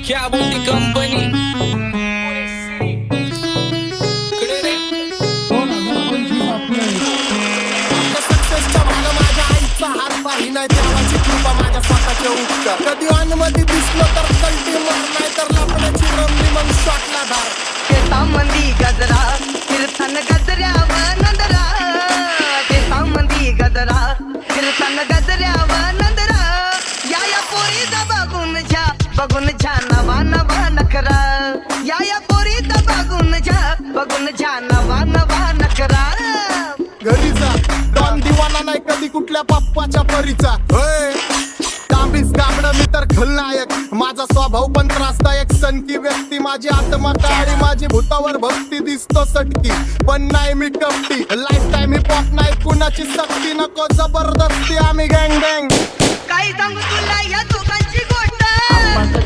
क्या बोलती कंपनी कधी अनमती दिसलो तर कल्टी मार नाही तर लपण्याची रमली मग शॉटला धार केसांमंदी गजरा कीर्तन गजऱ्याव नंदरा केसांमंदी गजरा कीर्तन गजऱ्याव नंदरा या पोरीचा बघून झा नवा नवा नखरा या पोरीचा बघून झा नवा नवा नखरा घरी जा डॉन दिवाना नाही कधी कुठल्या पप्पाच्या परीचा तांबीस गाबडं मी तर खलनायक माझा स्वभाव पण त्रासदायक सनकी व्यक्ती माझी आत्मा काळी माझी भूतावर भक्ती दिसतो सटकी पण नाही मी कपटी लाईफ टाइम हिप हॉप नाही कुणाची सक्ती नको जबरदस्ती आम्ही गँग गँग काय सांगू तुला या दोघांची गोष्ट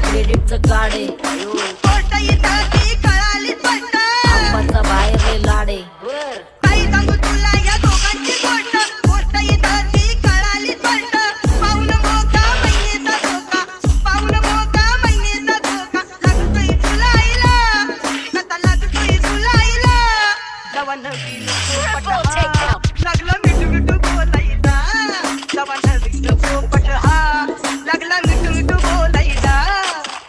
क्रेडिटचं काढे गोष्ट इथं ती कळाली स्पष्ट आंबाचा बाहेर लाडे काय सांगू तुला या दोघांची गोष्ट इथं ती कळाली स्पष्ट पाऊन मोठा महिनेचा धोका लागतोय तुलाईला कथा लागतोय तुलाईला जवान लागला मिठू मिठू बोलायला जवान पोपट हा लागला मिठू मिठू बोलायला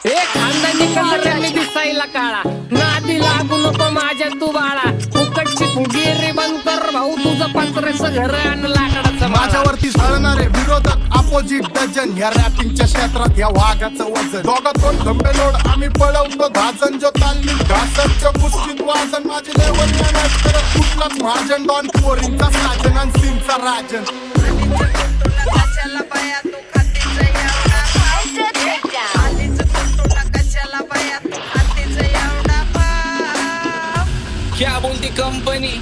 एक खानदानी कलरनी दिसायला काळा नादी लागू नको माझ्या तू बाळा फुकटची फुगीरी बंद कर भाऊ तुझं पत्र्याचं घर आणि लाकडाचं माझ्यावरती झळणारे विरोधक अपोजिट डजन या रॅपिंगच्या क्षेत्रात या वाघाचं वजन दोघात दोन खंबे लोड आम्ही पळवतो धाजन जो तालमी घासनच्या कुस्तीत वाजन माझी लेवल नाही करत कुठलाच महाजन डॉन पोरींचा साजन आणि सीनचा राजन कशाला बाया तू खातीच एवढा आलीच तुला कशाला बाया तू खातीच एवढा क्या बोलती कंपनी